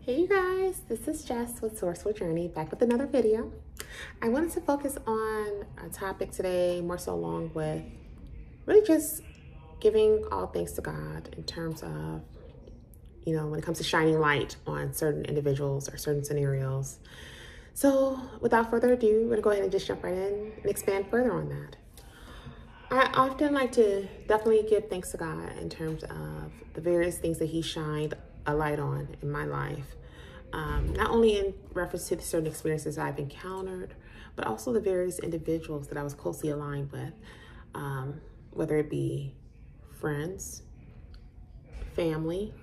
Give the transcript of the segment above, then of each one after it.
Hey you guys, this is Jess with Sourceful Journey, back with another video. I wanted to focus on a topic today, more so along with really just giving all thanks to God in terms of, when it comes to shining light on certain individuals or certain scenarios. So without further ado, we're gonna go ahead and just jump right in and expand further on that. I often like to definitely give thanks to God in terms of the various things that He shined a light on in my life. Not only in reference to the certain experiences I've encountered, but also the various individuals that I was closely aligned with, whether it be friends, family,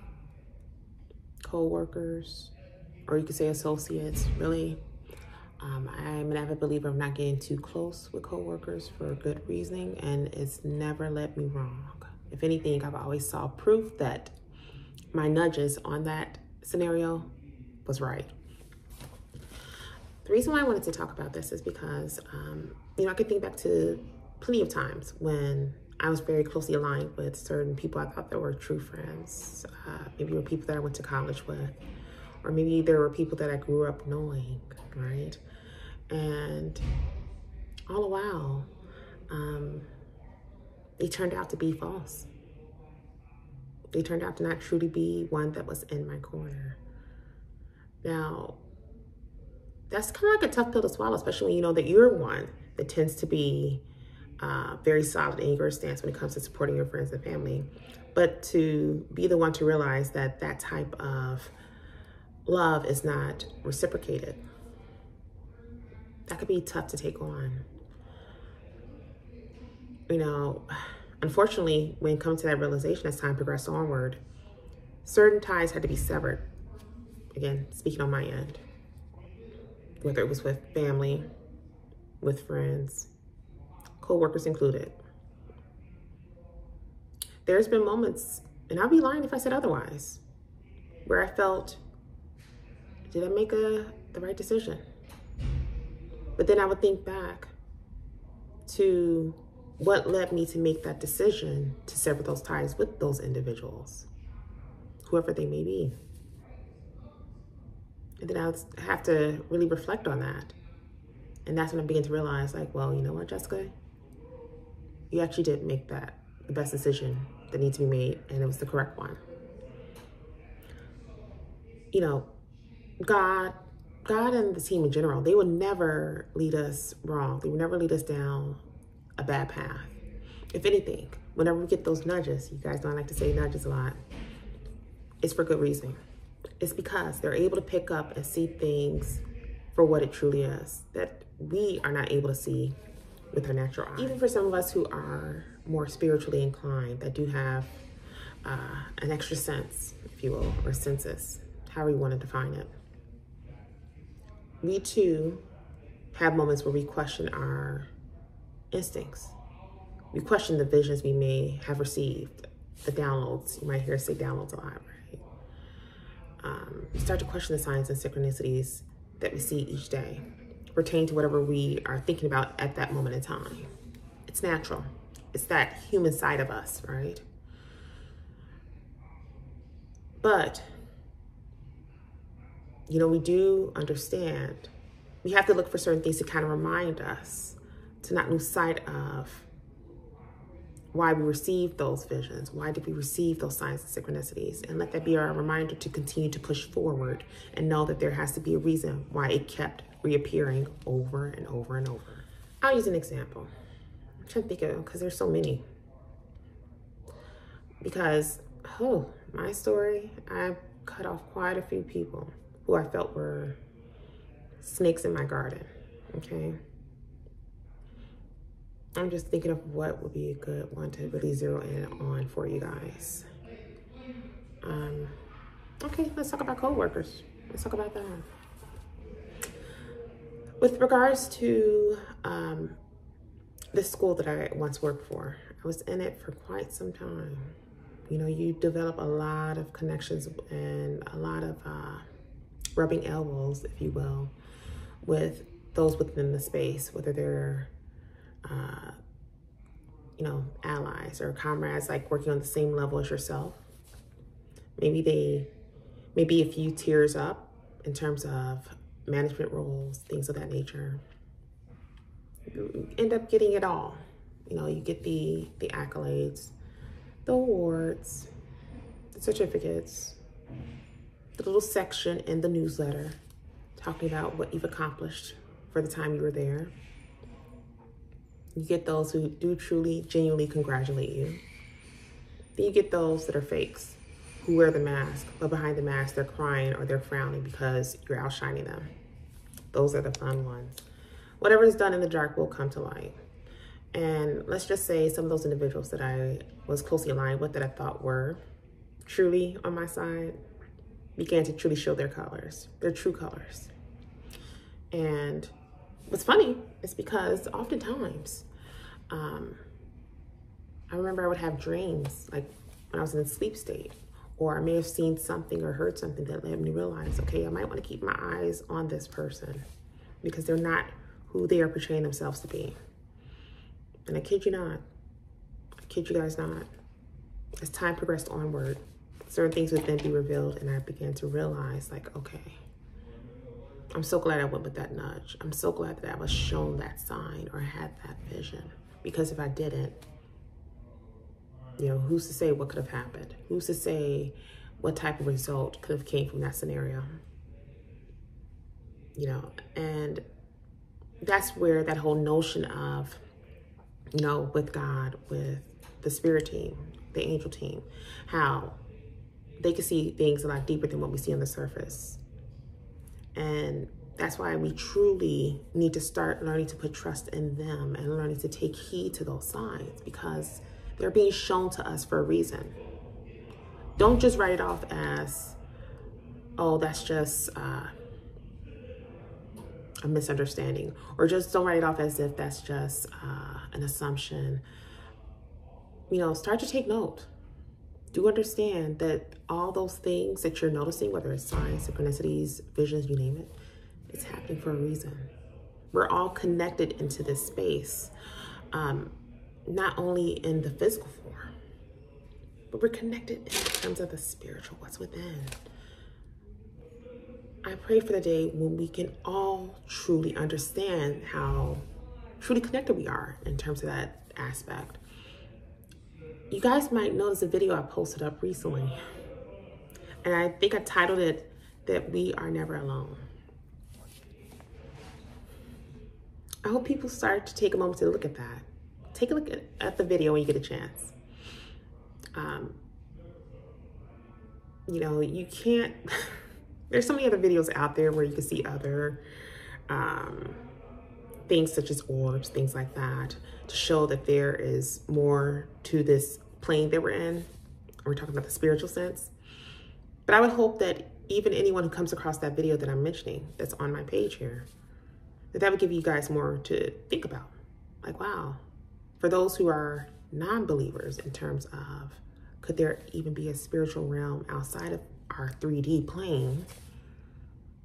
co-workers, or you could say associates. Really, I'm an avid believer of not getting too close with co-workers for a good reason, and it's never led me wrong. If anything, I've always saw proof that my nudges on that scenario was right. The reason why I wanted to talk about this is because, I could think back to plenty of times when I was very closely aligned with certain people I thought that were true friends. Maybe were people that I went to college with, or maybe there were people that I grew up knowing, right? And all the while, they turned out to be false. They turned out to not truly be one that was in my corner. Now, that's kind of like a tough pill to swallow, especially when you know that you're one that tends to be very solid in your stance when it comes to supporting your friends and family. But to be the one to realize that that type of love is not reciprocated, that could be tough to take on. Unfortunately, when it comes to that realization, as time progressed onward, certain ties had to be severed. Again, speaking on my end, whether it was with family, with friends, co-workers included. There's been moments, and I'll be lying if I said otherwise, where I felt, did I make the right decision? But then I would think back to what led me to make that decision to sever those ties with those individuals, whoever they may be. And then I would have to really reflect on that. And that's when I began to realize, like, well, you know what, Jessica? You actually did make that the best decision that needs to be made, and it was the correct one. God and the team in general, they would never lead us wrong. They would never lead us down a bad path. If anything, whenever we get those nudges, you guys know I like to say nudges a lot, it's for good reason. It's because they're able to pick up and see things for what it truly is that we are not able to see with our natural eye. Even for some of us who are more spiritually inclined, that do have an extra sense, if you will, or senses, however you want to define it. We too have moments where we question our instincts. We question the visions we may have received, the downloads. You might hear us say downloads a lot, right? We start to question the signs and synchronicities that we see each day, pertain to whatever we are thinking about at that moment in time. It's natural. It's that human side of us, right? But, we do understand we have to look for certain things to kind of remind us to not lose sight of why we received those visions. Why did we receive those signs and synchronicities? And let that be our reminder to continue to push forward and know that there has to be a reason why it kept reappearing over and over and over. I'll use an example. I'm trying to think of, because there's so many. Because, my story, I've cut off quite a few people who I felt were snakes in my garden, okay? I'm just thinking of what would be a good one to really zero in on for you guys. Okay, let's talk about co-workers. Let's talk about that. With regards to this school that I once worked for, I was in it for quite some time. You develop a lot of connections and a lot of rubbing elbows, if you will, with those within the space, whether they're allies or comrades, like working on the same level as yourself. Maybe they maybe a few tiers up in terms of management roles, things of that nature. You end up getting it all. You know, you get the accolades, the awards, the certificates, the little section in the newsletter talking about what you've accomplished for the time you were there. You get those who do truly, genuinely congratulate you. Then you get those that are fakes, who wear the mask, but behind the mask, they're crying or they're frowning because you're outshining them. Those are the fun ones. Whatever is done in the dark will come to light. And let's just say some of those individuals that I was closely aligned with, that I thought were truly on my side, began to truly show their colors, their true colors. And what's funny is because oftentimes, I remember I would have dreams, like when I was in a sleep state, or I may have seen something or heard something that led me to realize, okay, I might want to keep my eyes on this person because they're not who they are portraying themselves to be. And I kid you not, I kid you guys not, as time progressed onward, certain things would then be revealed, and I began to realize, like, okay, I'm so glad I went with that nudge. I'm so glad that I was shown that sign or had that vision, because if I didn't, you know, who's to say what could have happened? Who's to say what type of result could have came from that scenario? You know, and that's where that whole notion of, you know, with God, with the spirit team, the angel team, how they can see things a lot deeper than what we see on the surface. And that's why we truly need to start learning to put trust in them and learning to take heed to those signs, because they're being shown to us for a reason. Don't just write it off as, oh, that's just a misunderstanding, or just don't write it off as if that's just an assumption. You know, start to take note. Do understand that all those things that you're noticing, whether it's signs, synchronicities, visions, you name it, it's happening for a reason. We're all connected into this space, not only in the physical form, but we're connected in terms of the spiritual, what's within. I pray for the day when we can all truly understand how truly connected we are in terms of that aspect. You guys might notice a video I posted up recently, and I think I titled it that we are never alone. I hope people start to take a moment to look at that. Take a look at the video when you get a chance. You know, you can't, there's so many other videos out there where you can see other things such as orbs, things like that, to show that there is more to this plane that we're in. We're talking about the spiritual sense. But I would hope that even anyone who comes across that video that I'm mentioning, that's on my page here, that would give you guys more to think about. Like, wow, for those who are non-believers in terms of, could there even be a spiritual realm outside of our 3D plane?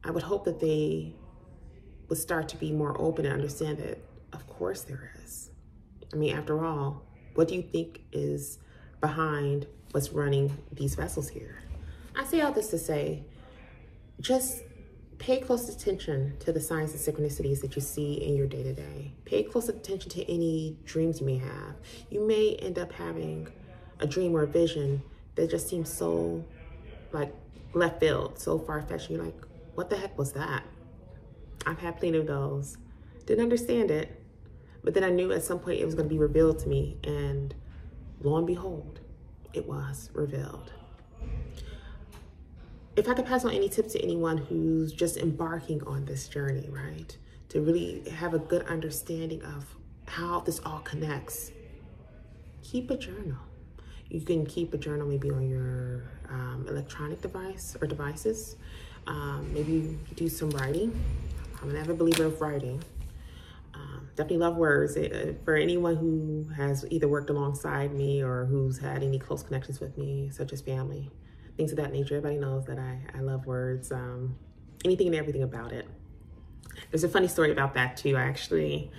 I would hope that they would start to be more open and understand that, of course there is. I mean, after all, what do you think is behind what's running these vessels here? I say all this to say, just pay close attention to the signs and synchronicities that you see in your day-to-day. Pay close attention to any dreams you may have. You may end up having a dream or a vision that just seems so like left field, so far-fetched. You're like, what the heck was that? I've had plenty of those. Didn't understand it, but then I knew at some point it was going to be revealed to me, and lo and behold, it was revealed. If I could pass on any tips to anyone who's just embarking on this journey, right, to really have a good understanding of how this all connects, keep a journal. You can keep a journal maybe on your electronic device or devices. Maybe do some writing. I'm an avid believer of writing. Definitely love words. For anyone who has either worked alongside me or who's had any close connections with me, such as family, things of that nature, everybody knows that I love words, anything and everything about it. There's a funny story about that too. I actually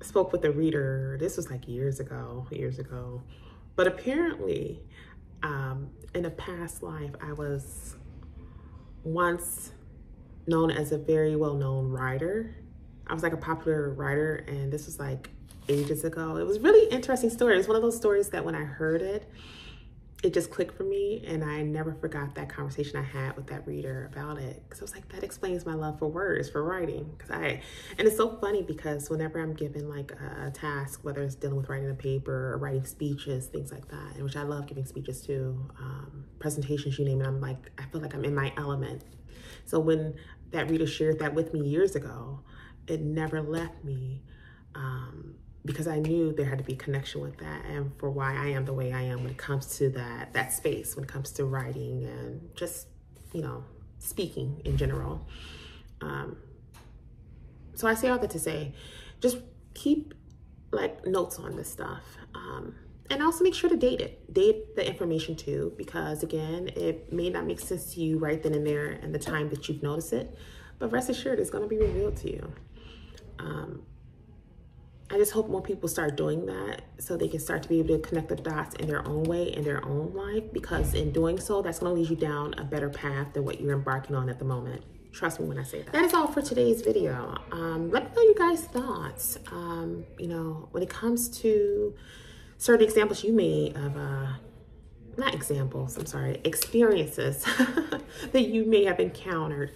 spoke with a reader. This was like years ago, but apparently in a past life, I was once known as a very well-known writer. I was like a popular writer, and this was like ages ago. It was really interesting story. It's one of those stories that when I heard it, it just clicked for me, and I never forgot that conversation I had with that reader about it. Because I was like, that explains my love for words, for writing. And it's so funny because whenever I'm given like a task, whether it's dealing with writing a paper or writing speeches, things like that, and which I love giving speeches too, presentations, you name it, I feel like I'm in my element. So when that reader shared that with me years ago, it never left me. Because I knew there had to be a connection with that, and for why I am the way I am when it comes to that space, when it comes to writing and just, you know, speaking in general. So I say all that to say, just keep like notes on this stuff. And also make sure to date the information too, because again, it may not make sense to you right then and there and the time that you've noticed it, but rest assured it's going to be revealed to you. I just hope more people start doing that so they can start to be able to connect the dots in their own way, in their own life, because in doing so, that's going to lead you down a better path than what you're embarking on at the moment. Trust me when I say that. That is all for today's video. Let me know your guys' thoughts. You know, when it comes to certain examples you made of, not examples, I'm sorry, experiences that you may have encountered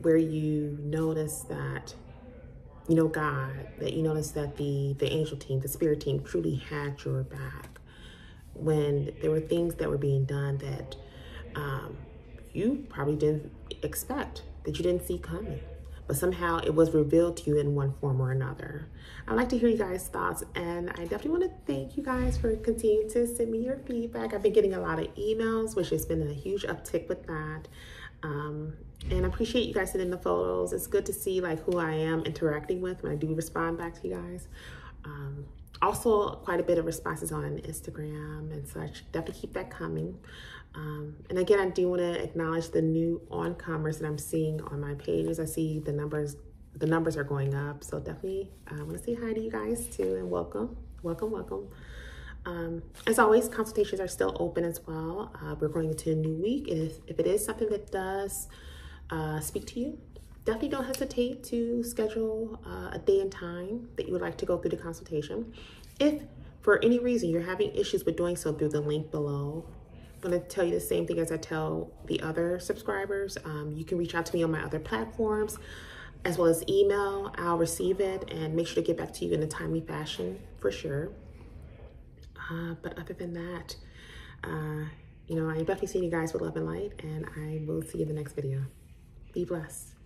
where you notice that, you know, God, that you notice that the angel team, the spirit team truly had your back when there were things that were being done that you probably didn't expect, that you didn't see coming, but somehow it was revealed to you in one form or another. I'd like to hear you guys' thoughts, and I definitely want to thank you guys for continuing to send me your feedback. I've been getting a lot of emails, which has been a huge uptick with that. And I appreciate you guys sending the photos. It's good to see like who I am interacting with when I do respond back to you guys. Also, quite a bit of responses on Instagram and such. Definitely keep that coming. And again, I do want to acknowledge the new on-comers that I'm seeing on my pages. I see the numbers are going up. So definitely want to say hi to you guys too, and welcome. As always, consultations are still open as well. We're going into a new week. If it is something that does speak to you, definitely don't hesitate to schedule a day and time that you would like to go through the consultation. If for any reason you're having issues with doing so through the link below, I'm going to tell you the same thing as I tell the other subscribers. You can reach out to me on my other platforms, as well as email. I'll receive it and make sure to get back to you in a timely fashion for sure. But other than that, you know, I'm definitely seeing you guys with love and light, and I will see you in the next video. Be blessed.